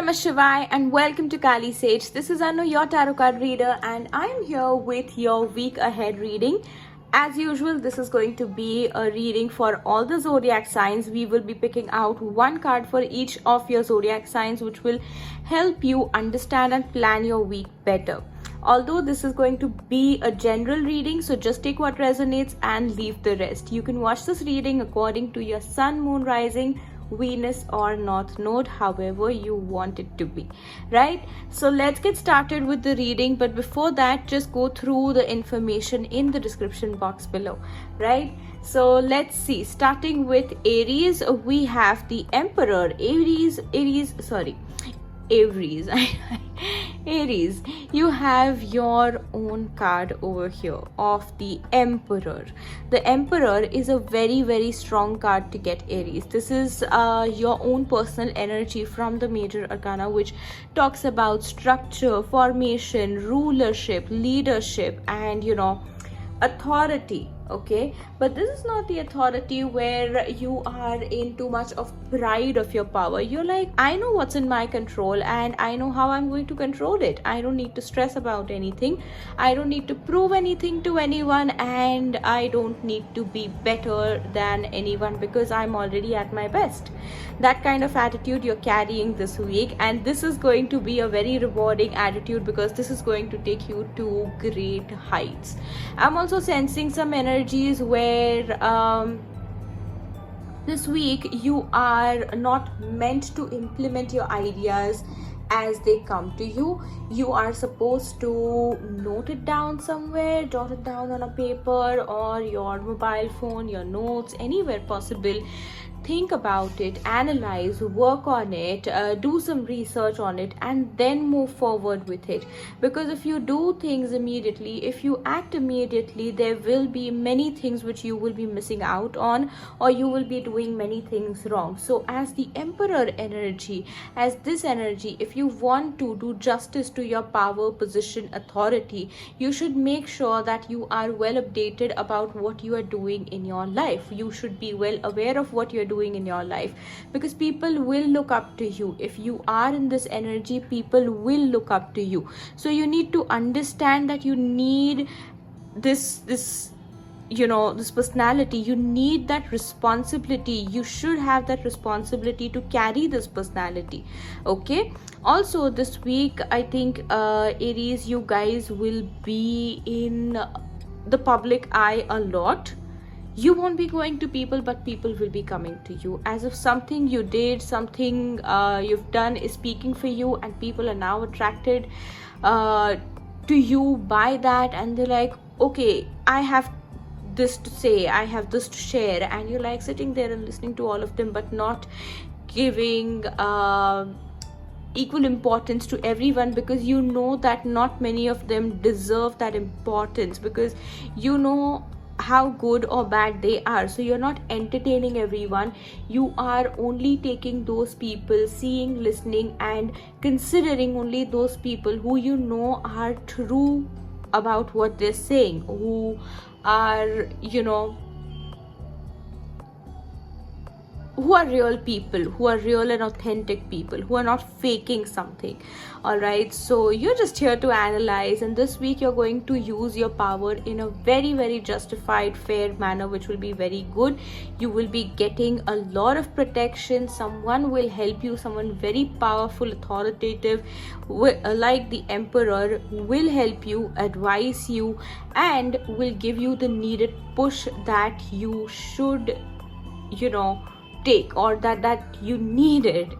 Namah Shivaya and welcome to Kali Sage. This is Anu, your tarot card reader, and I am here with your week ahead reading. As usual, this is going to be a reading for all the zodiac signs. We will be picking out one card for each of your zodiac signs, which will help you understand and plan your week better. Although this is going to be a general reading, so just take what resonates and leave the rest. You can watch this reading according to your sun, moon, rising, Venus or North Node, however you want it to be, right? So let's get started with the reading, but before that, just go through the information in the description box below, right? So let's see, starting with Aries, we have the Emperor. Aries, you have your own card over here of the Emperor. The Emperor is a very strong card to get, Aries. This is your own personal energy from the major arcana, which talks about structure, formation, rulership, leadership, and authority. Okay, but this is not the authority where you are in too much of pride of your power. You're like, I know what's in my control and I know how I'm going to control it. I don't need to stress about anything. I don't need to prove anything to anyone, and I don't need to be better than anyone because I'm already at my best. That kind of attitude you're carrying this week, and this is going to be a very rewarding attitude because this is going to take you to great heights. I'm also sensing some energies where this week you are not meant to implement your ideas as they come to you. You are supposed to note it down somewhere, jot it down on a paper or your mobile phone, your notes, anywhere possible. Think about it, analyze, work on it, do some research on it, and then move forward with it. Because if you do things immediately, if you act immediately, there will be many things which you will be missing out on, or you will be doing many things wrong. So as the Emperor energy, as this energy, if you want to do justice to your power, position, authority, you should make sure that you are well updated about what you are doing in your life. You should be well aware of what you're doing in your life, because people will look up to you. If you are in this energy, people will look up to you. So you need to understand that you need this personality. You need that responsibility. You should have that responsibility to carry this personality. Okay, also this week, I think Aries, you guys will be in the public eye a lot. You won't be going to people, but people will be coming to you, as if something you did, something you've done is speaking for you, and people are now attracted to you by that, and they're like, okay, I have this to say, I have this to share, and you're like sitting there and listening to all of them, but not giving equal importance to everyone, because you know that not many of them deserve that importance, because you know how good or bad they are. So you're not entertaining everyone. You are only taking those people, seeing, listening, and considering only those people who you know are true about what they're saying, who are who are real people, who are real and authentic people, who are not faking something. All right, so you're just here to analyze, and this week you're going to use your power in a very justified, fair manner, which will be very good. You will be getting a lot of protection. Someone will help you, someone very powerful, authoritative, like the Emperor, will help you, advise you, and will give you the needed push that you should take, or that you needed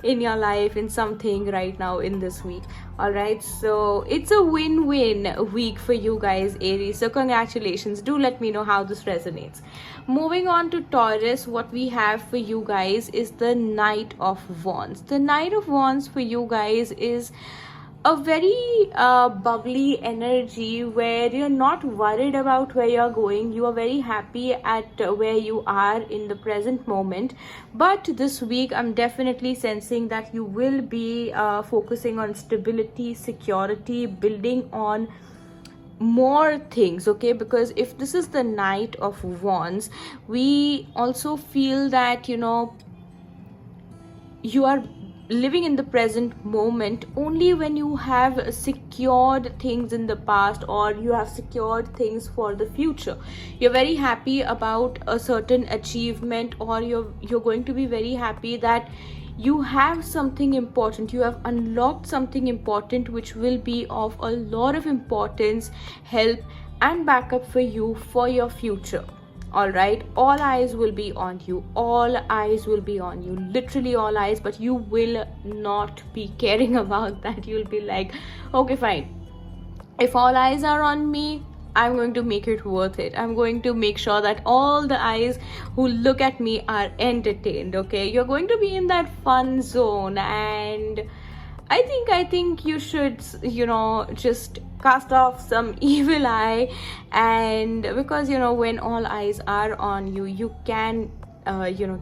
in your life, in something right now in this week. All right, so it's a win-win week for you guys, Aries. So congratulations. Do let me know how this resonates. Moving on to Taurus, what we have for you guys is the Knight of Wands. The Knight of Wands for you guys is a very bubbly energy where you're not worried about where you're going. You are very happy at where you are in the present moment. But this week, I'm definitely sensing that you will be focusing on stability, security, building on more things. Okay, because if this is the Knight of Wands, we also feel that you are living in the present moment only when you have secured things in the past, or you have secured things for the future. You're very happy about a certain achievement, or you're going to be very happy that you have something important, you have unlocked something important which will be of a lot of importance, help and backup for you for your future. All right, all eyes will be on you, all eyes will be on you, literally all eyes, but you will not be caring about that. You'll be like, okay, fine, if all eyes are on me, I'm going to make it worth it. I'm going to make sure that all the eyes who look at me are entertained. Okay, you're going to be in that fun zone, and I think you should, just cast off some evil eye. And because when all eyes are on you, you can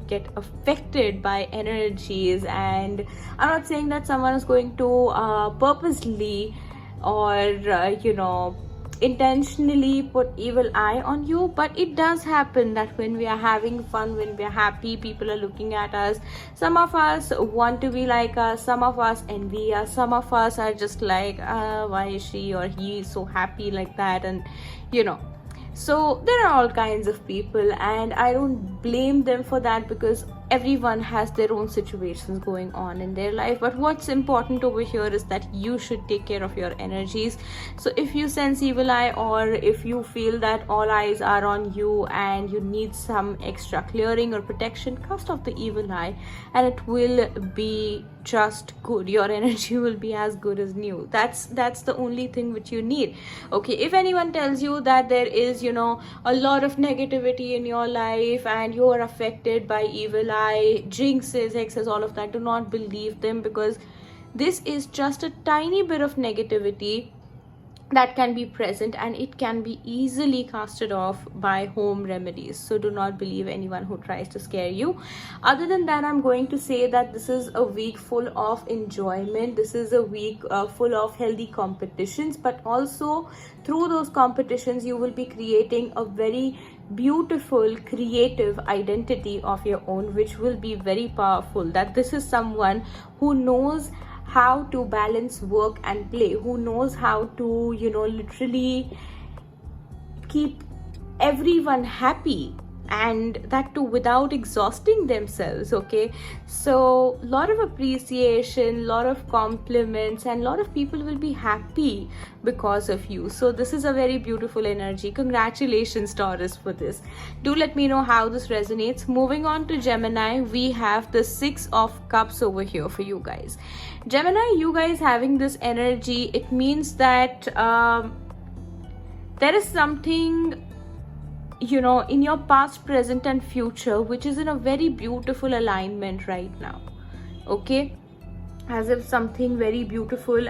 get affected by energies. And I'm not saying that someone is going to purposely or intentionally put evil eye on you, but it does happen that when we are having fun, when we are happy, people are looking at us. Some of us want to be like us, some of us envy us, some of us are just like, why is she or he so happy like that? And so there are all kinds of people, and I don't blame them for that, because everyone has their own situations going on in their life. But what's important over here is that you should take care of your energies. So if you sense evil eye, or if you feel that all eyes are on you and you need some extra clearing or protection, cast off the evil eye and it will be just good. Your energy will be as good as new. That's the only thing which you need. Okay, if anyone tells you that there is a lot of negativity in your life and you are affected by evil eye, jinxes, hexes, all of that, do not believe them, because this is just a tiny bit of negativity that can be present, and it can be easily casted off by home remedies. So do not believe anyone who tries to scare you. Other than that, I'm going to say that this is a week full of enjoyment. This is a week full of healthy competitions, but also through those competitions you will be creating a very beautiful creative identity of your own, which will be very powerful. That this is someone who knows how to balance work and play, who knows how to literally keep everyone happy, and that too without exhausting themselves. Okay, so lot of appreciation, lot of compliments, and lot of people will be happy because of you. So this is a very beautiful energy. Congratulations, Taurus, for this. Do let me know how this resonates. Moving on to Gemini, we have the 6 of Cups over here for you guys. Gemini, you guys having this energy, it means that there is something in your past, present and future which is in a very beautiful alignment right now. Okay, as if something very beautiful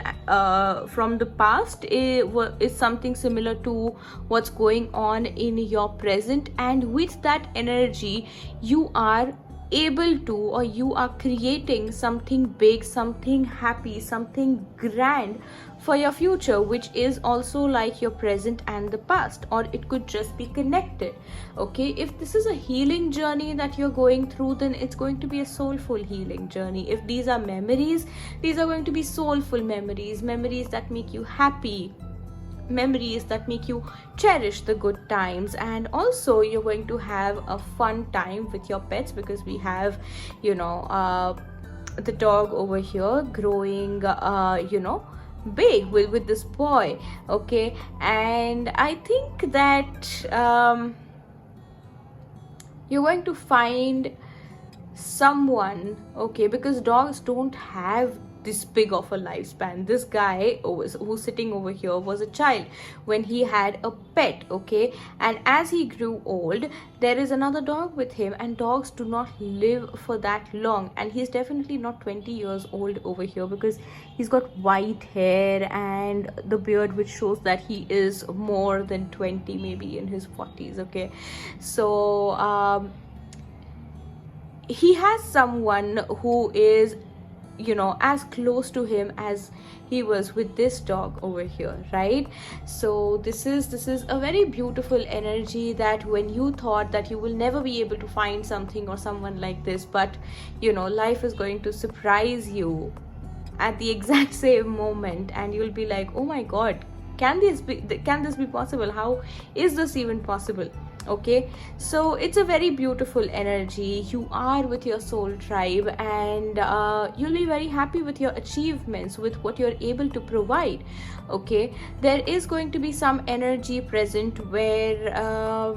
from the past is something similar to what's going on in your present, and with that energy you are able to, or you are creating something big, something happy, something grand for your future, which is also like your present and the past, or it could just be connected. Okay, if this is a healing journey that you're going through, then it's going to be a soulful healing journey. If these are memories, these are going to be soulful memories, memories that make you happy, memories that make you cherish the good times. And also you're going to have a fun time with your pets, because we have the dog over here growing big with this boy. Okay, and I think that you're going to find someone, okay, because dogs don't have this big of a lifespan. This guy who's sitting over here was a child when he had a pet. Okay, and as he grew old, there is another dog with him, and dogs do not live for that long. And he's definitely not 20 years old over here, because he's got white hair and the beard, which shows that he is more than 20, maybe in his 40s. Okay, so he has someone who is as close to him as he was with this dog over here, right? So this is a very beautiful energy, that when you thought that you will never be able to find something or someone like this, but life is going to surprise you at the exact same moment, and you'll be like, oh my god, can this be possible? How is this even possible? Okay, so it's a very beautiful energy. You are with your soul tribe, and you'll be very happy with your achievements, with what you're able to provide. Okay, there is going to be some energy present where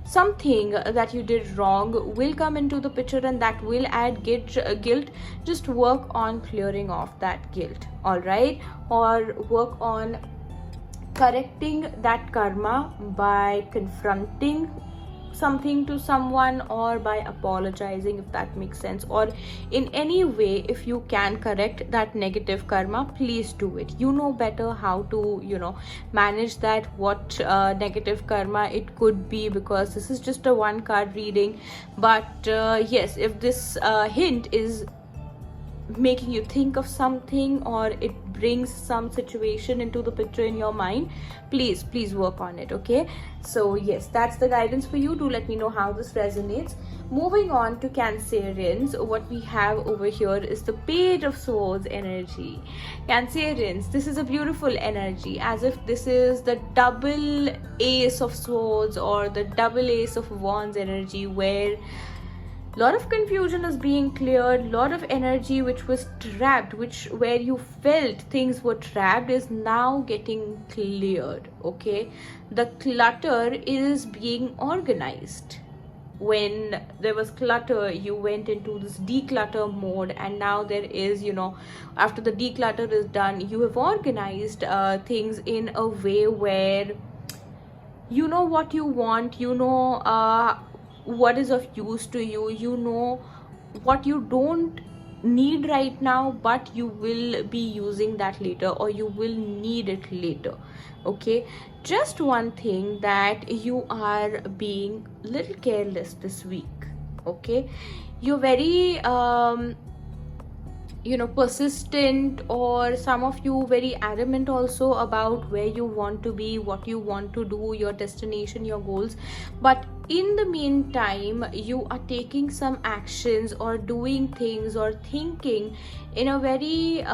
something that you did wrong will come into the picture, and that will add guilt. Just work on clearing off that guilt, all right? Or work on correcting that karma by confronting something to someone, or by apologizing, if that makes sense, or in any way, if you can correct that negative karma, please do it. You know better how to manage that, what negative karma it could be, because this is just a one card reading. But yes, if this hint is making you think of something, or it brings some situation into the picture in your mind, please work on it. Okay, so yes, that's the guidance for you. Do let me know how this resonates. Moving on to Cancerians, what we have over here is the Page of Swords energy. Cancerians, this is a beautiful energy, as if this is the double Ace of Swords or the double Ace of Wands energy, where lot of confusion is being cleared. Lot of energy which was trapped, where you felt things were trapped, is now getting cleared. Okay, the clutter is being organized. When there was clutter, you went into this declutter mode, and now there is, after the declutter is done, you have organized things in a way where you know what you want, what is of use to you, what you don't need right now, but you will be using that later, or you will need it later. Okay, just one thing, that you are being little careless this week. Okay, you're very persistent, or some of you very adamant also about where you want to be, what you want to do, your destination, your goals. But in the meantime, you are taking some actions, or doing things, or thinking in a very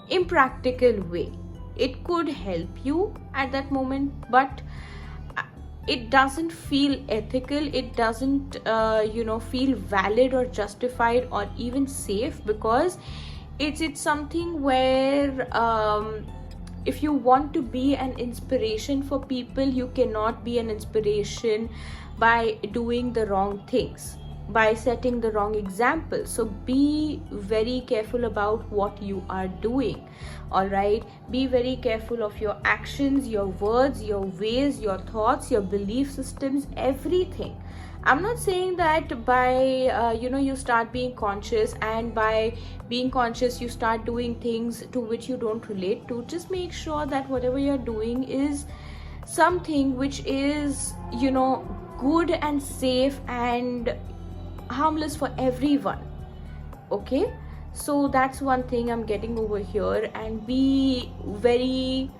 impractical way. It could help you at that moment, but it doesn't feel ethical. It doesn't feel valid or justified or even safe, because it's something where if you want to be an inspiration for people, you cannot be an inspiration by doing the wrong things, by setting the wrong example. So be very careful about what you are doing. All right, be very careful of your actions, your words, your ways, your thoughts, your belief systems, everything. I'm not saying that by you start being conscious, and by being conscious you start doing things to which you don't relate to. Just make sure that whatever you're doing is something which is good and safe and harmless for everyone. Okay, so that's one thing I'm getting over here. And be very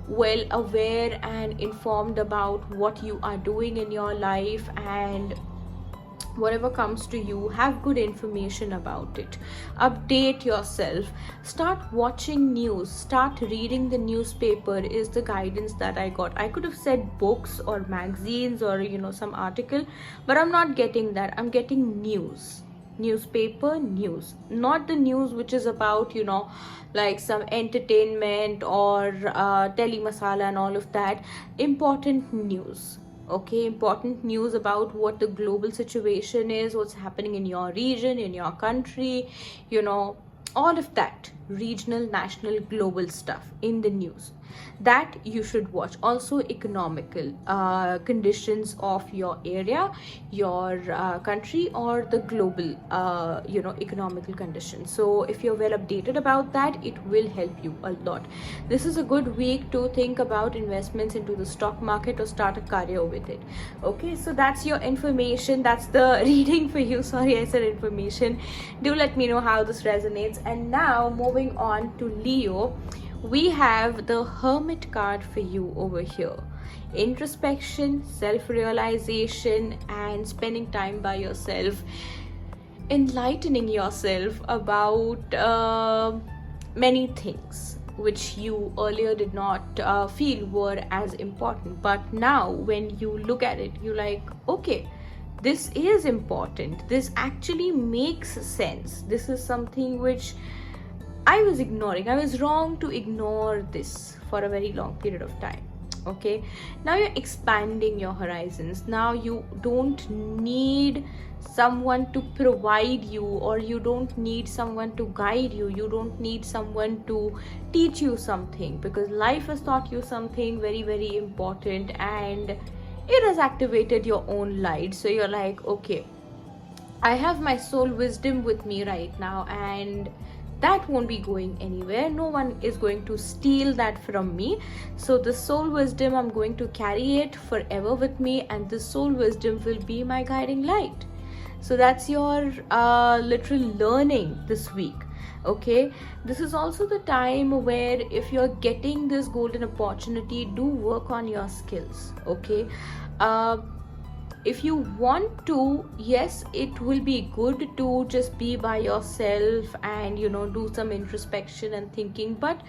well aware and informed about what you are doing in your life, and whatever comes to you, have good information about it. Update yourself. Start watching news, start reading the newspaper, is the guidance that I got. I could have said books or magazines or some article, but I'm not getting that. I'm getting news, newspaper news, not the news which is about like some entertainment or telemasala and all of that. Important news. Okay, important news about what the global situation is, what's happening in your region, in your country, all of that regional, national, global stuff in the news that you should watch. Also economical conditions of your area, your country, or the global economical conditions. So if you're well updated about that, it will help you a lot. This is a good week to think about investments into the stock market or start a career with it. Okay, so that's your information, that's the reading for you. Sorry, I said information. Do let me know how this resonates. And now moving on to Leo, we have the Hermit card for you over here. Introspection, self-realization, and spending time by yourself, enlightening yourself about many things which you earlier did not feel were as important. But now when you look at it, you're like, okay, this is important. This actually makes sense. This is something which I was ignoring. I was wrong to ignore this for a very long period of time. Okay, now you're expanding your horizons. Now you don't need someone to provide you, or you don't need someone to guide you. You don't need someone to teach you something, because life has taught you something very, very important, and it has activated your own light. So you're like, okay, I have my soul wisdom with me right now, and that won't be going anywhere. No one is going to steal that from me. So the soul wisdom, I'm going to carry it forever with me, and the soul wisdom will be my guiding light. So that's your literal learning this week. Okay, this is also the time where if you're getting this golden opportunity, do work on your skills. Okay, if you want to, yes, it will be good to just be by yourself and do some introspection and thinking, but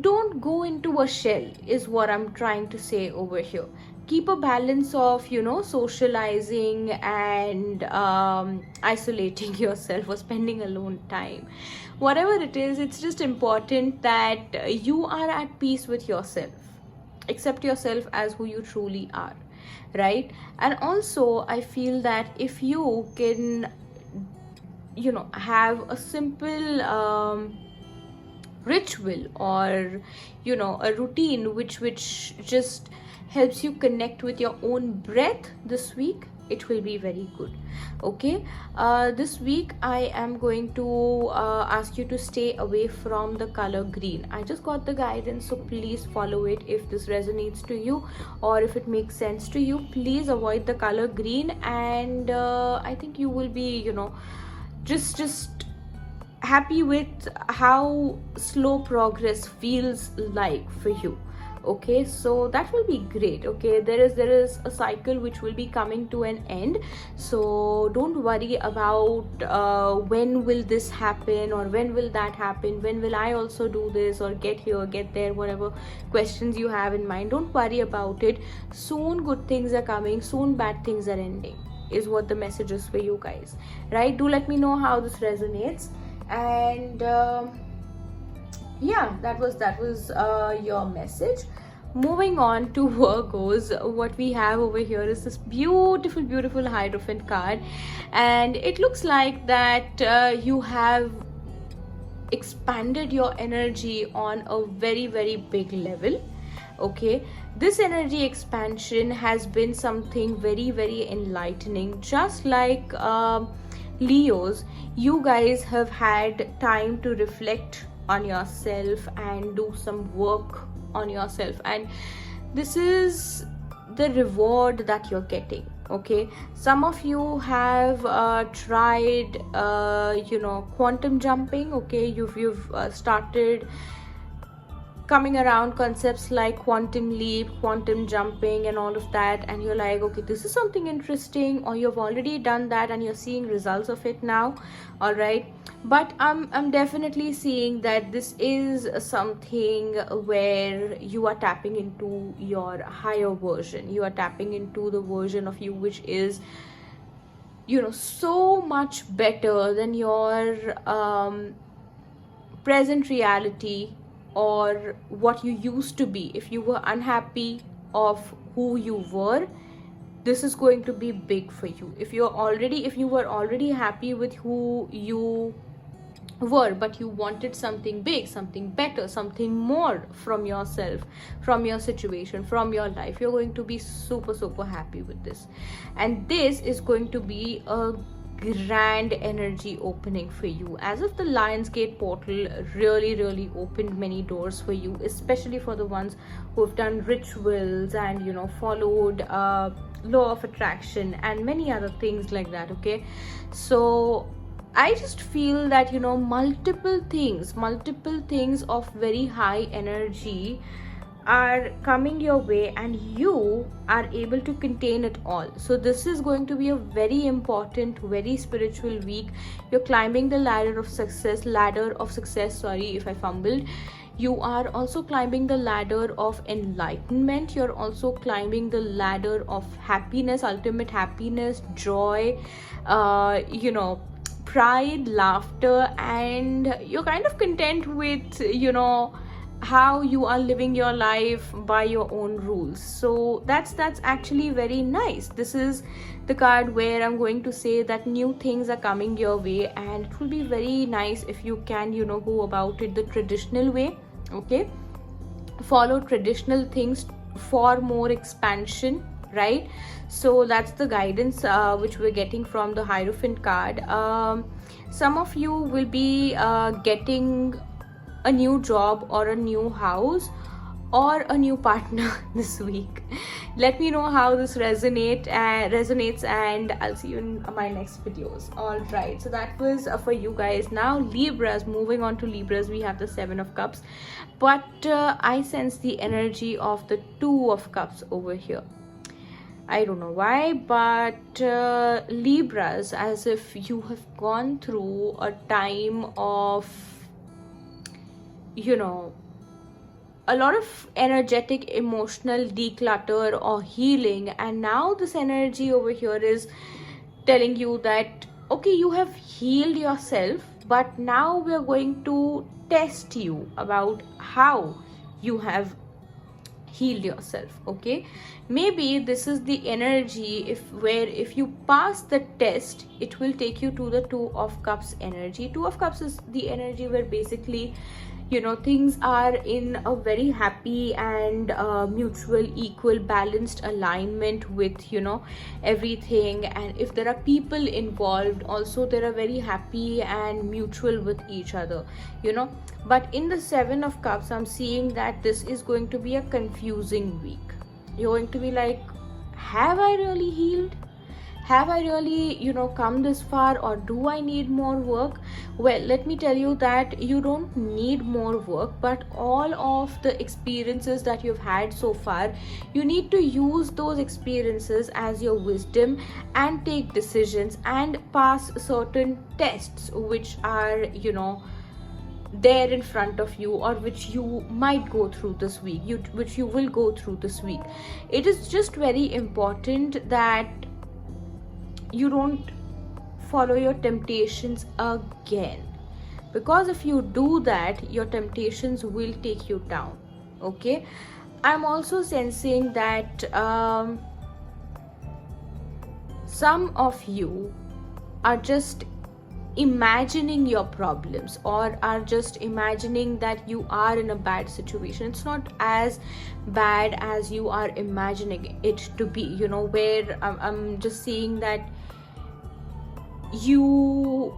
don't go into a shell, is what I'm trying to say over here. Keep a balance of socializing and isolating yourself, or spending alone time. Whatever it is, it's just important that you are at peace with yourself. Accept yourself as who you truly are, right? And also I feel that if you can have a simple ritual, or a routine which just helps you connect with your own breath this week, it will be very good. Okay, this week I am going to ask you to stay away from the color green. I just got the guidance, so please follow it. If this resonates to you, or if it makes sense to you, please avoid the color green, and I think you will be just happy with how slow progress feels like for you. Okay, so that will be great. Okay, there is a cycle which will be coming to an end, so don't worry about when will this happen, or when will that happen, when will I also do this, or get here, get there, whatever questions you have in mind. Don't worry about it. Soon good things are coming, soon bad things are ending, is what the message is for you guys, right? Do let me know how this resonates. And yeah, that was your message. Moving on to Virgos, what we have over here is this beautiful Hierophant card, and it looks like that you have expanded your energy on a very, very big level. Okay, this energy expansion has been something very, very enlightening. Just like Leos, you guys have had time to reflect on yourself and do some work on yourself, and this is the reward that you're getting. Okay, some of you have tried quantum jumping. Okay, you've started coming around concepts like quantum leap, quantum jumping, and all of that, and you're like, okay, this is something interesting, or you've already done that and you're seeing results of it now. All right, but I'm definitely seeing that this is something where you are tapping into your higher version. You are tapping into the version of you which is so much better than your present reality, or what you used to be. If you were unhappy of who you were, this is going to be big for you. If you were already happy with who you were, but you wanted something big, something better, something more from yourself, from your situation, from your life. You're going to be super happy with this, and this is going to be a grand energy opening for you, as if the Lionsgate portal really opened many doors for you, especially for the ones who have done rituals and, you know, followed law of attraction and many other things like that. Okay, so I just feel that, you know, multiple things of very high energy are coming your way, and you are able to contain it all. So this is going to be a very important, very spiritual week. You're climbing the ladder of success, sorry if I fumbled. You are also climbing the ladder of enlightenment. You're also climbing the ladder of happiness, ultimate happiness, joy, you know, pride, laughter, and you're kind of content with, you know, how you are living your life by your own rules. So that's actually very nice. This is the card where I'm going to say that new things are coming your way, and it will be very nice if you can, you know, go about it the traditional way. Okay, follow traditional things for more expansion, right? So that's the guidance which we're getting from the Hierophant card. Some of you will be getting a new job or a new house or a new partner this week. Let me know how this resonates, and I'll see you in my next videos. All right, so that was for you guys. Now Libras, moving on to Libras, we have the 7 of Cups, but I sense the energy of the 2 of Cups over here. I don't know why, but Libras, as if you have gone through a time of, you know, a lot of energetic, emotional declutter or healing, and now this energy over here is telling you that, okay, you have healed yourself, but now we are going to test you about how you have healed yourself. Okay, maybe this is the energy if you pass the test, it will take you to the 2 of Cups energy. 2 of Cups is the energy where basically, you know, things are in a very happy and mutual, equal, balanced alignment with, you know, everything. And if there are people involved also, they are very happy and mutual with each other, you know. But in the 7 of Cups, I'm seeing that this is going to be a confusing week. You're going to be like, have I really healed? Have I really, you know, come this far, or do I need more work? Well, let me tell you that you don't need more work, but all of the experiences that you've had so far, you need to use those experiences as your wisdom and take decisions and pass certain tests which are, you know, there in front of you, or which you might go through this week, which you will go through this week. It is just very important that you don't follow your temptations again, because if you do that, your temptations will take you down. Okay, I'm also sensing that some of you are just imagining your problems, or are just imagining that you are in a bad situation. It's not as bad as you are imagining it to be, you know, where I'm just seeing that you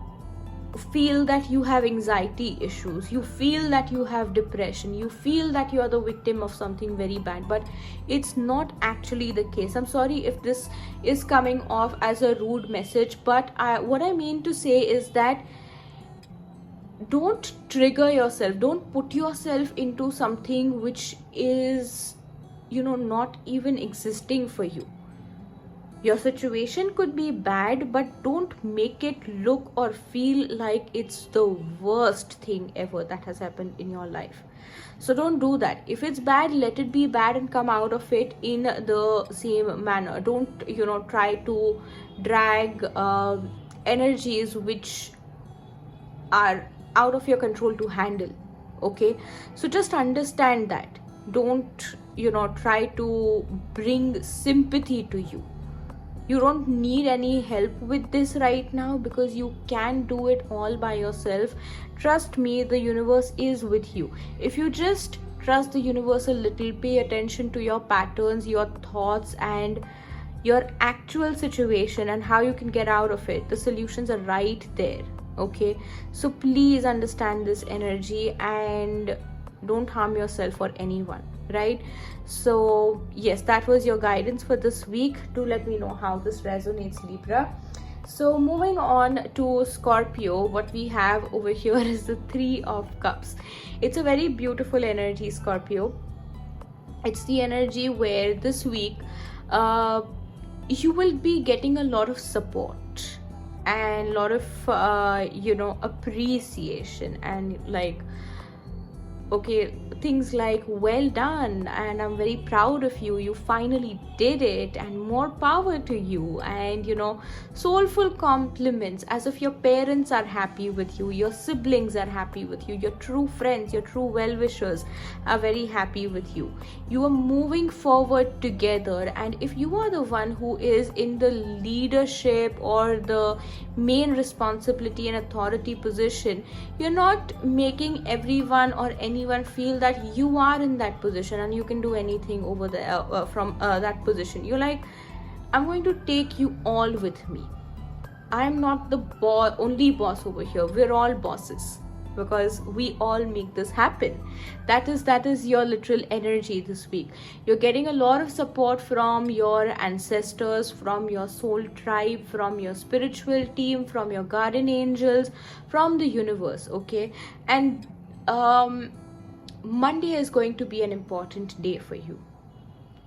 feel that you have anxiety issues, you feel that you have depression, you feel that you are the victim of something very bad, but it's not actually the case. I'm sorry if this is coming off as a rude message, but what I mean to say is that don't trigger yourself, don't put yourself into something which is, you know, not even existing for you. Your situation could be bad, but don't make it look or feel like it's the worst thing ever that has happened in your life. So don't do that. If it's bad, let it be bad and come out of it in the same manner. Don't, you know, try to drag energies which are out of your control to handle. Okay, so just understand that. Don't, you know, try to bring sympathy to you. You don't need any help with this right now, because you can do it all by yourself. Trust me, the universe is with you. If you just trust the universe a little, pay attention to your patterns, your thoughts, and your actual situation and how you can get out of it, the solutions are right there. Okay, so please understand this energy and don't harm yourself or anyone, right? So yes, that was your guidance for this week. Do let me know how this resonates, Libra. So moving on to Scorpio, what we have over here is the Three of Cups. It's a very beautiful energy, Scorpio. It's the energy where this week you will be getting a lot of support and a lot of appreciation, and like, okay, things like, well done, and I'm very proud of you, you finally did it, and more power to you, and soulful compliments, as if your parents are happy with you, your siblings are happy with you, your true friends, your true well-wishers are very happy with you. You are moving forward together, and if you are the one who is in the leadership or the main responsibility and authority position, you're not making everyone or anyone feel that you are in that position and you can do anything over there from that position. You're like, I'm going to take you all with me. I'm not the only boss over here. We're all bosses, because we all make this happen. That is your literal energy this week. You're getting a lot of support from your ancestors, from your soul tribe, from your spiritual team, from your guardian angels, from the universe. Okay, and Monday is going to be an important day for you.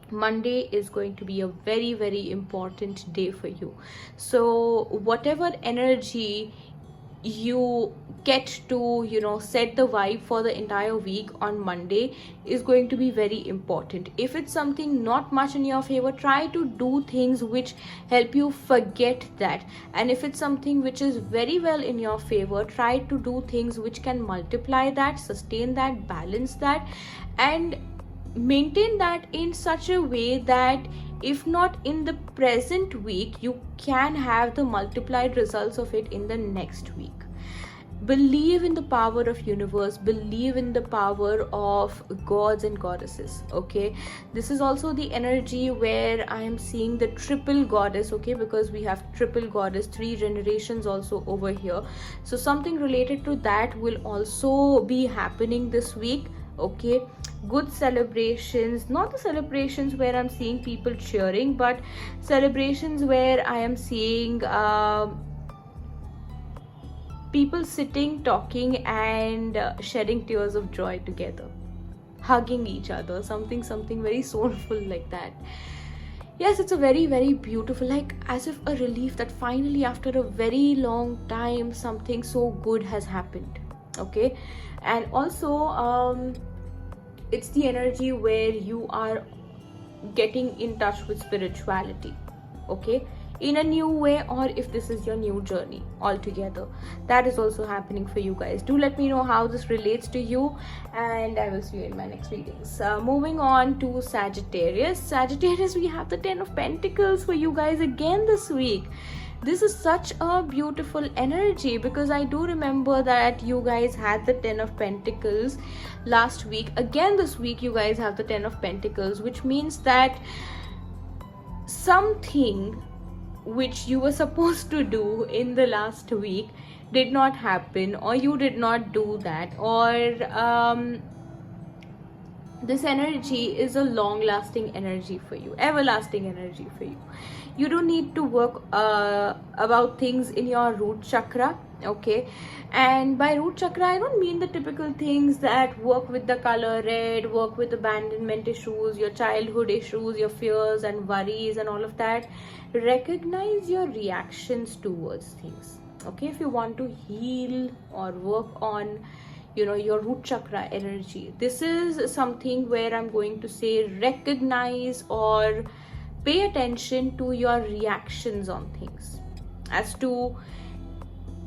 Monday is going to be a very, very important day for you. So whatever energy you get to set the vibe for the entire week on Monday is going to be very important. If it's something not much in your favor, try to do things which help you forget that, and if it's something which is very well in your favor, try to do things which can multiply that, sustain that, balance that, and maintain that in such a way that if not in the present week, you can have the multiplied results of it in the next week. Believe in the power of universe, believe in the power of gods and goddesses. Okay, this is also the energy where I am seeing the triple goddess. Okay, because we have triple goddess, 3 generations also over here, so something related to that will also be happening this week. Okay, good celebrations, not the celebrations where I'm seeing people cheering, but celebrations where I am seeing people sitting, talking, and shedding tears of joy together, hugging each other, something very soulful like that. Yes, it's a very, very beautiful, like as if a relief that finally after a very long time something so good has happened. Okay, and also it's the energy where you are getting in touch with spirituality, okay, in a new way, or if this is your new journey altogether, that is also happening for you guys. Do let me know how this relates to you, and I will see you in my next readings. Moving on to Sagittarius, we have the 10 of Pentacles for you guys again this week. This is such a beautiful energy, because I do remember that you guys had the 10 of Pentacles last week. Again this week you guys have the 10 of Pentacles, which means that something which you were supposed to do in the last week did not happen, or you did not do that, or this energy is a long-lasting energy for you, everlasting energy for you. You don't need to work about things in your root chakra. Okay, and by root chakra I don't mean the typical things that work with the color red, work with abandonment issues, your childhood issues, your fears and worries and all of that. Recognize your reactions towards things. Okay, if you want to heal or work on your root chakra energy, this is something where I'm going to say recognize or pay attention to your reactions on things, as to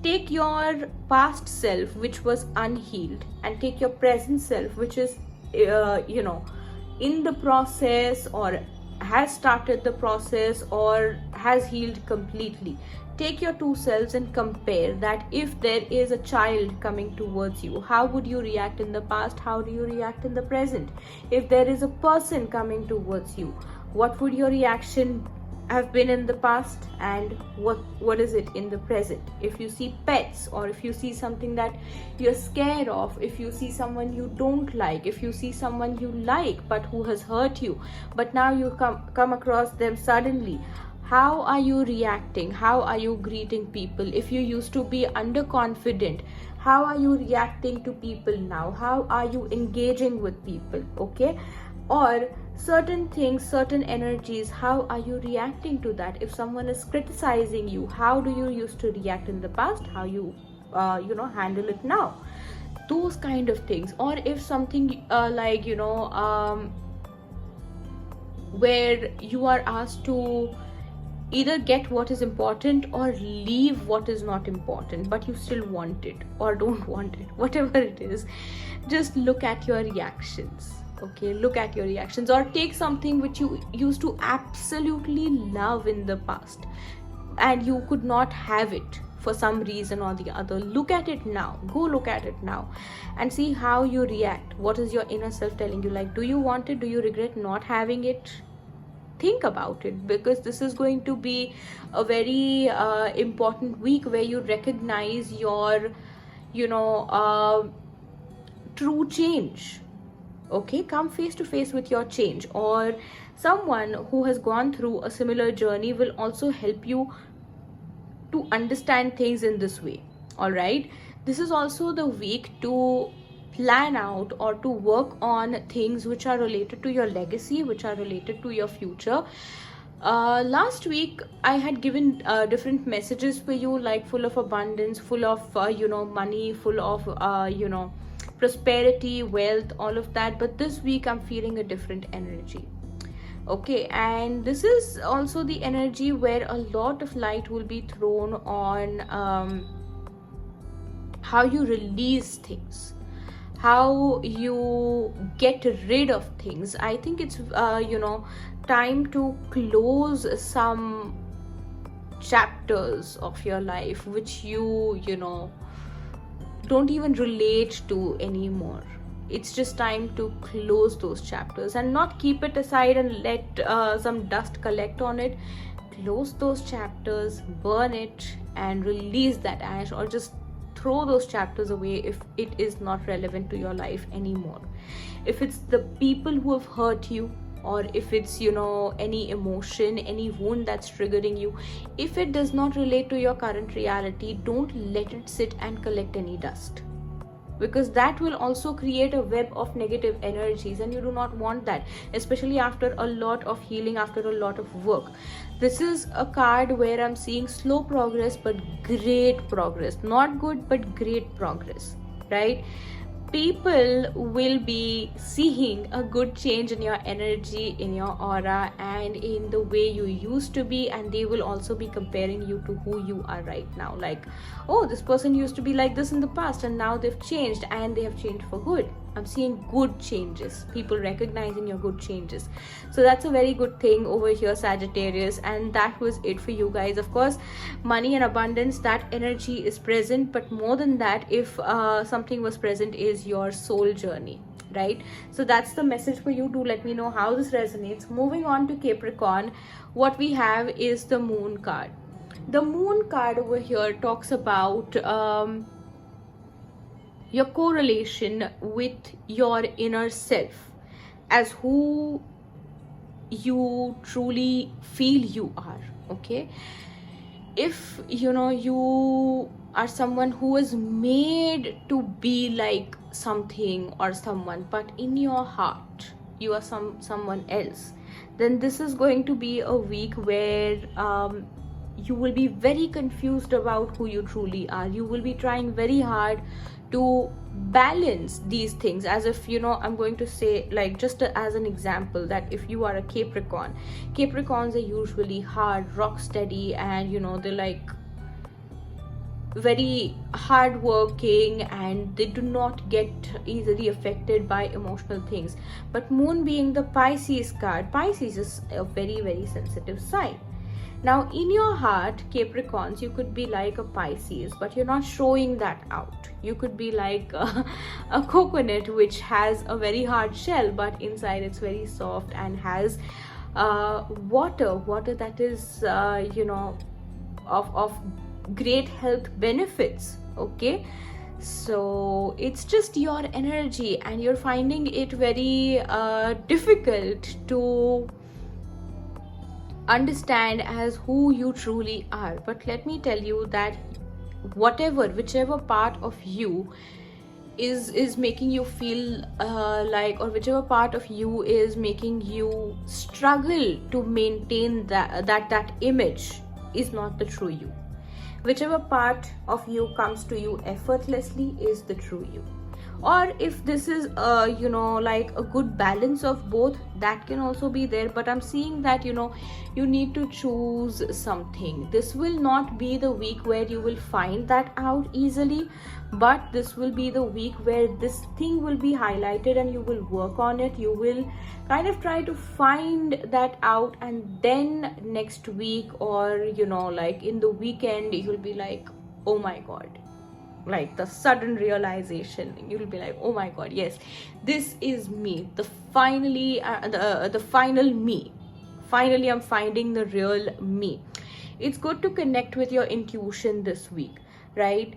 take your past self which was unhealed and take your present self which is in the process or has started the process or has healed completely. Take your two selves and compare that. If there is a child coming towards you, how would you react in the past? How do you react in the present? If there is a person coming towards you, what would your reaction have been in the past, and what is it in the present? If you see pets, or if you see something that you're scared of, if you see someone you don't like, if you see someone you like but who has hurt you, but now you come across them suddenly, how are you reacting? How are you greeting people? If you used to be underconfident, how are you reacting to people now? How are you engaging with people? Okay, or certain things, certain energies, how are you reacting to that? If someone is criticizing you, how do you used to react in the past? How you handle it now? Those kind of things. Or if something where you are asked to either get what is important or leave what is not important, but you still want it or don't want it, whatever it is, just look at your reactions. Okay, look at your reactions. Or take something which you used to absolutely love in the past and you could not have it for some reason or the other. Look at it now. Go look at it now and see how you react. What is your inner self telling you? Like, do you want it? Do you regret not having it? Think about it, because this is going to be a very important week where you recognize your true change. Okay, come face to face with your change. Or someone who has gone through a similar journey will also help you to understand things in this way. All right, this is also the week to plan out or to work on things which are related to your legacy, which are related to your future. Last week I had given different messages for you, like full of abundance, full of money, full of prosperity, wealth, all of that. But this week I'm feeling a different energy. Okay, and this is also the energy where a lot of light will be thrown on how you release things, how you get rid of things. I think it's time to close some chapters of your life which you don't even relate to anymore. It's just time to close those chapters and not keep it aside and let some dust collect on it. Close those chapters, burn it, and release that ash, or just throw those chapters away if it is not relevant to your life anymore. If it's the people who have hurt you, or if it's any emotion, any wound that's triggering you, if it does not relate to your current reality, don't let it sit and collect any dust, because that will also create a web of negative energies, and you do not want that, especially after a lot of healing, after a lot of work. This is a card where I'm seeing slow progress but great progress. Not good, but great progress, right? People will be seeing a good change in your energy, in your aura, and in the way you used to be, and they will also be comparing you to who you are right now. Like, oh, this person used to be like this in the past and now they've changed, and they have changed for good. I'm seeing good changes, people recognizing your good changes. So that's a very good thing over here, Sagittarius. And that was it for you guys. Of course, money and abundance, that energy is present, but more than that, if something was present, is your soul journey, right? So that's the message for you. Do let me know how this resonates. Moving on to Capricorn, what we have is the Moon card. The Moon card over here talks about your correlation with your inner self, as who you truly feel you are. Okay, if you are someone who is made to be like something or someone, but in your heart you are someone else, then this is going to be a week where you will be very confused about who you truly are. You will be trying very hard to balance these things, as if I'm going to say, like, just as an example, that if you are a Capricorns are usually hard, rock steady, and they're like very hardworking, and they do not get easily affected by emotional things. But Moon being the Pisces card, Pisces is a very, very sensitive sign. Now in your heart, Capricorns, you could be like a Pisces, but you're not showing that out. You could be like a coconut which has a very hard shell, but inside it's very soft and has water that is of great health benefits. Okay, so it's just your energy and you're finding it very difficult to understand as who you truly are. But let me tell you that whichever part of you is making you feel or whichever part of you is making you struggle to maintain that image is not the true you. Whichever part of you comes to you effortlessly is the true you. Or if this is like a good balance of both, that can also be there. But I'm seeing that you need to choose something. This will not be the week where you will find that out easily, but this will be the week where this thing will be highlighted and you will work on it. You will kind of try to find that out, and then next week or like in the weekend, you'll be like, oh my god, like the sudden realization. You'll be like, oh my god, yes, this is me. The final me. Finally I'm finding the real me. It's good to connect with your intuition this week, right?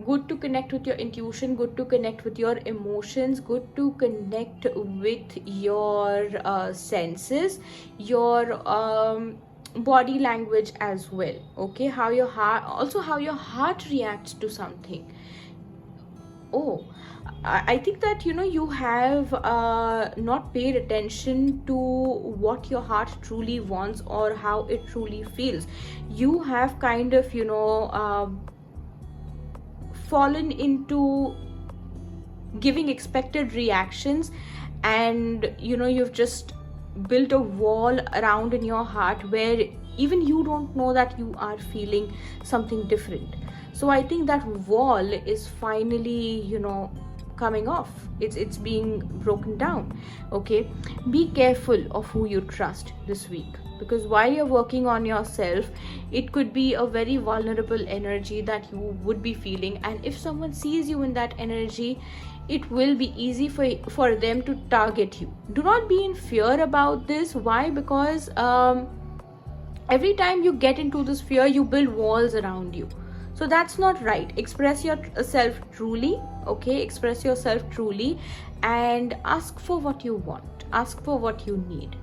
Good to connect with your intuition, good to connect with your emotions, good to connect with your senses, your body language as well. Okay, how your heart reacts to something. Oh, I think that you have not paid attention to what your heart truly wants or how it truly feels. You have kind of fallen into giving expected reactions, and you've just built a wall around in your heart where even you don't know that you are feeling something different. So I think that wall is finally coming off. It's being broken down. Okay, be careful of who you trust this week, because while you're working on yourself, it could be a very vulnerable energy that you would be feeling, and if someone sees you in that energy, it will be easy for them to target you. Do not be in fear about this. Why? Because every time you get into this fear, you build walls around you. So that's not right. Express yourself truly. Okay, express yourself truly and ask for what you want, ask for what you need,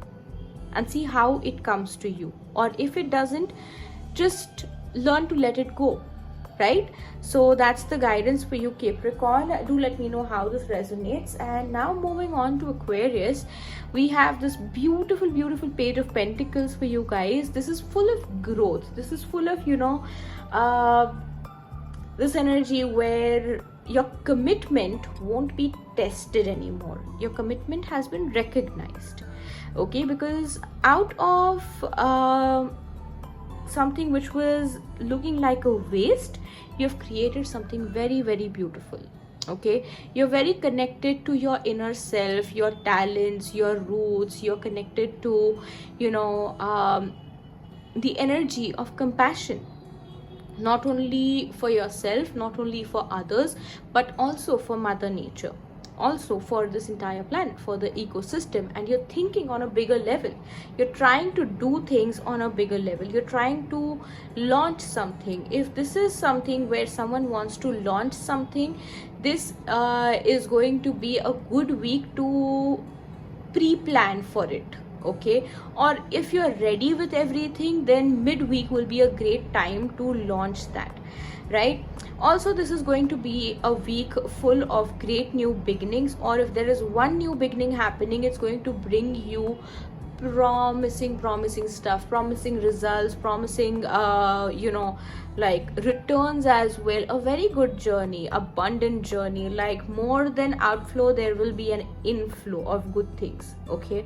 and see how it comes to you. Or if it doesn't, just learn to let it go, right? So that's the guidance for you, Capricorn. Do let me know how this resonates. And now moving on to Aquarius, we have this beautiful Page of Pentacles for you guys. This is full of growth. This is full of this energy where your commitment won't be tested anymore. Your commitment has been recognized. Okay, because out of something which was looking like a waste, you've created something very beautiful. Okay, you're very connected to your inner self, your talents, your roots. You're connected to the energy of compassion, not only for yourself, not only for others, but also for Mother Nature, also for this entire planet, for the ecosystem. And you're thinking on a bigger level. You're trying to do things on a bigger level. You're trying to launch something. If this is something where someone wants to launch something, this is going to be a good week to pre-plan for it. Okay, or if you're ready with everything, then midweek will be a great time to launch that, right? Also, this is going to be a week full of great new beginnings, or if there is one new beginning happening, it's going to bring you promising stuff, promising results, promising like returns as well. A very good journey, abundant journey. Like more than outflow, there will be an inflow of good things. Okay,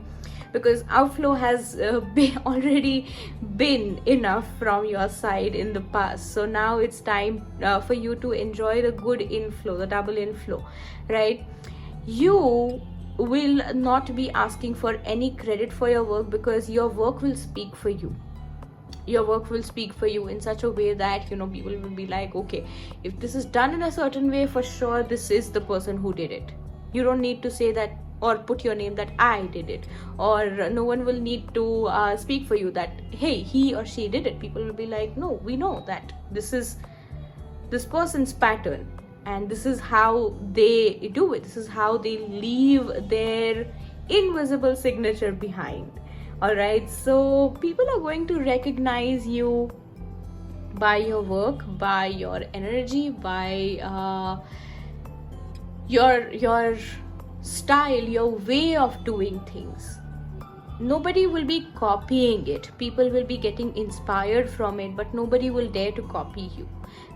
because outflow has already been enough from your side in the past. So now it's time for you to enjoy the good inflow, the double inflow, right? You will not be asking for any credit for your work, because your work will speak for you. your work will speak for you in such a way that, you know, people will be like, okay, if this is done in a certain way, for sure this is the person who did it. You don't need to say that or put your name that I did it, or no one will need to speak for you that, hey, he or she did it. People will be like, no, we know that this is this person's pattern, and this is how they do it. This is how they leave their invisible signature behind. All right, so people are going to recognize you by your work, by your energy, by your style, your way of doing things. Nobody will be copying it. People will be getting inspired from it, but nobody will dare to copy you,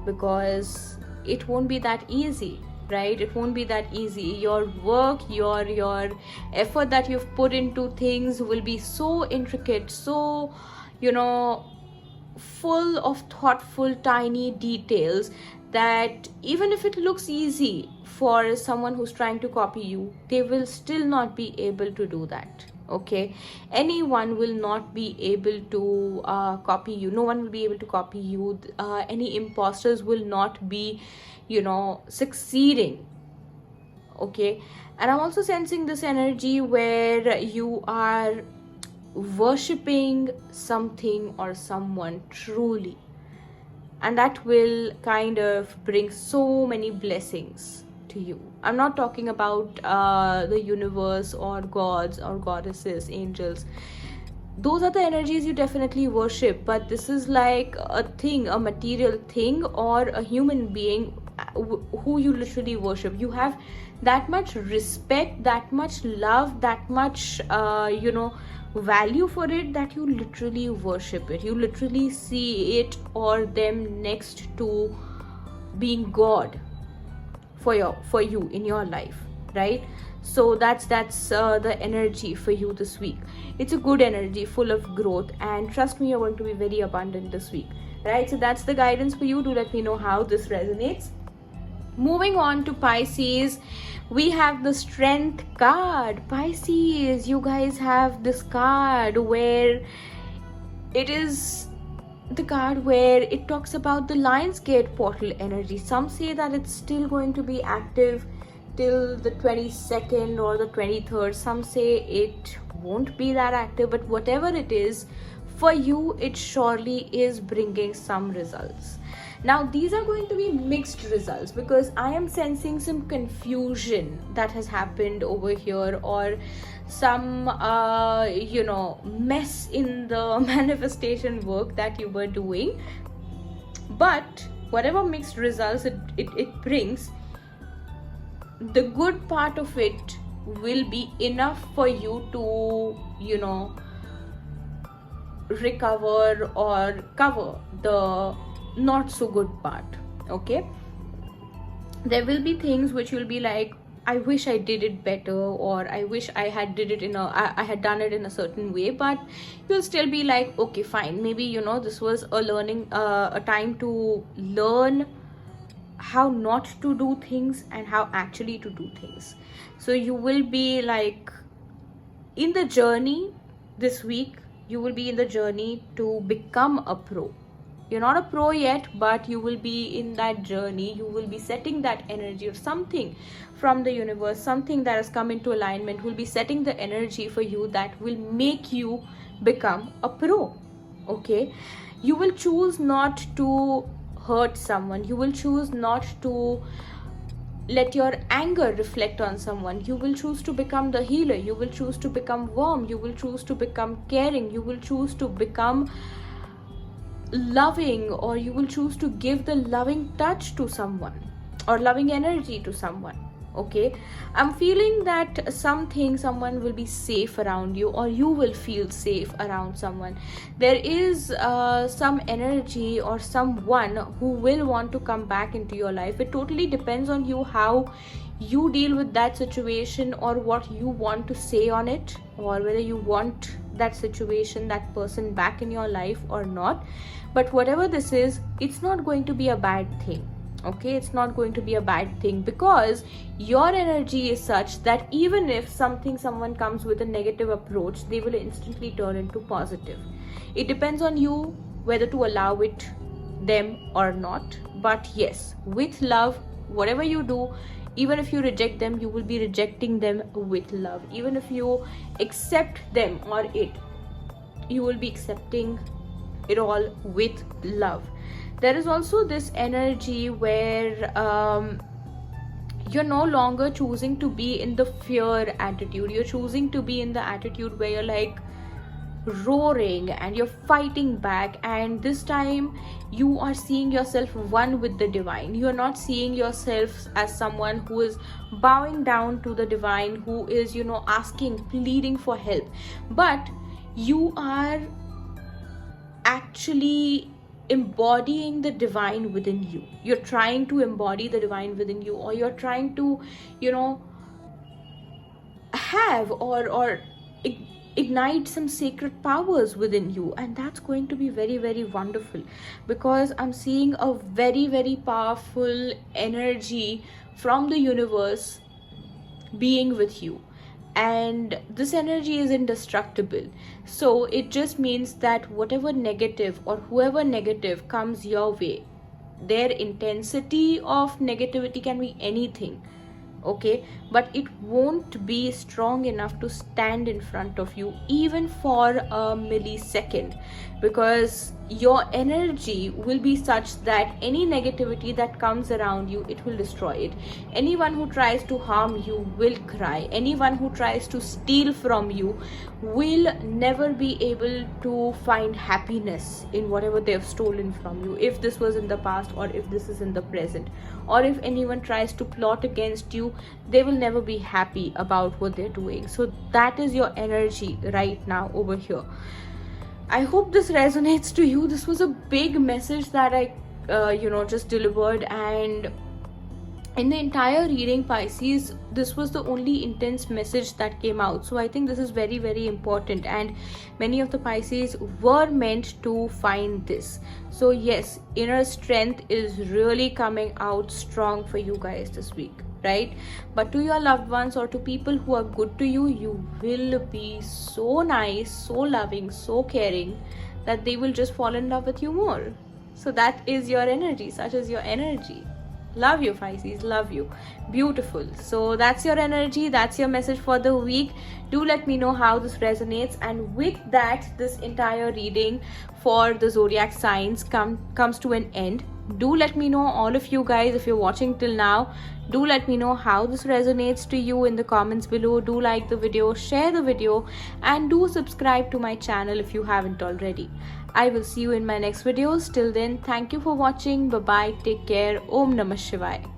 because it won't be that easy, right? It won't be that easy. Your work, your effort that you've put into things will be so intricate, so, you know, full of thoughtful tiny details, that even if it looks easy for someone who's trying to copy you, they will still not be able to do that. Okay, anyone will not be able to copy you. No one will be able to copy you. Any imposters will not be, you know, succeeding. Okay, and I'm also sensing this energy where you are worshipping something or someone truly, and that will kind of bring so many blessings to you. I'm not talking about the universe or gods or goddesses, angels. Those are the energies you definitely worship, but this is like a thing, a material thing, or a human being who you literally worship. You have that much respect, that much love, that much you know, value for it, that you literally worship it. You literally see it or them next to being God for you in your life, right? So that's the energy for you this week. It's a good energy, full of growth, and trust me, you're going to be very abundant this week, right? So that's the guidance for you. Do let me know how this resonates. Moving on to Pisces, we have the Strength card. Pisces, you guys have this card where it is the card where it talks about the Lionsgate portal energy. Some say that it's still going to be active till the 22nd or the 23rd. Some say it won't be that active, but whatever it is, for you, it surely is bringing some results. Now, these are going to be mixed results, because I am sensing some confusion that has happened over here, or some you know, mess in the manifestation work that you were doing. But whatever mixed results it brings, the good part of it will be enough for you to, you know, recover or cover the not so good part. Okay, there will be things which will be like, I wish I did it better, or I wish I had did it I had done it in a certain way, but you'll still be like, okay, fine, maybe, you know, this was a learning a time to learn how not to do things and how actually to do things. So you will be like in the journey this week. You will be in the journey to become a pro. You're not a pro yet, but you will be in that journey. You will be setting that energy, or something from the universe, something that has come into alignment will be setting the energy for you that will make you become a pro. Okay, you will choose not to hurt someone. You will choose not to let your anger reflect on someone. You will choose to become the healer. You will choose to become warm. You will choose to become caring. You will choose to become loving, or you will choose to give the loving touch to someone, or loving energy to someone. Okay, I'm feeling that someone will be safe around you, or you will feel safe around someone. There is some energy or someone who will want to come back into your life. It totally depends on you, how you deal with that situation, or what you want to say on it, or whether you want that situation, that person back in your life or not. But whatever this is, it's not going to be a bad thing. Okay, it's not going to be a bad thing, because your energy is such that even if someone comes with a negative approach, they will instantly turn into positive. It depends on you whether to allow it them or not. But yes, with love, whatever you do, even if you reject them, you will be rejecting them with love. Even if you accept them or it, you will be accepting it all with love. There is also this energy where you're no longer choosing to be in the fear attitude. You're choosing to be in the attitude where you're like roaring and you're fighting back, and this time you are seeing yourself one with the divine. You're not seeing yourself as someone who is bowing down to the divine, who is, asking, pleading for help, but you are actually embodying the divine within you. You're trying to embody the divine within you, or you're trying to have or ignite some sacred powers within you, and that's going to be very, very wonderful, because I'm seeing a very, very powerful energy from the universe being with you, and this energy is indestructible. So it just means that whatever negative or whoever negative comes your way, their intensity of negativity can be anything, okay, but it won't be strong enough to stand in front of you even for a millisecond, because your energy will be such that any negativity that comes around you, it will destroy it. Anyone who tries to harm you will cry. Anyone who tries to steal from you will never be able to find happiness in whatever they have stolen from you, if this was in the past or if this is in the present. Or if anyone tries to plot against you, they will never be happy about what they're doing. So that is your energy right now over here. I hope this resonates to you. This was a big message that I just delivered, and in the entire reading, Pisces, this was the only intense message that came out. So I think this is very, very important, and many of the Pisces were meant to find this. So yes, inner strength is really coming out strong for you guys this week, right? But to your loved ones or to people who are good to you, you will be so nice, so loving, so caring, that they will just fall in love with you more. So that is your energy. Such is your energy. Love you, Pisces. Love you. Beautiful. So that's your energy. That's your message for the week. Do let me know how this resonates. And with that, this entire reading for the zodiac signs comes to an end. Do let me know, all of you guys, if you're watching till now, do let me know how this resonates to you in the comments below. Do like the video, share the video, and do subscribe to my channel if you haven't already. I will see you in my next videos. Till then, thank you for watching. Bye bye. Take care. Om Namah Shivaya.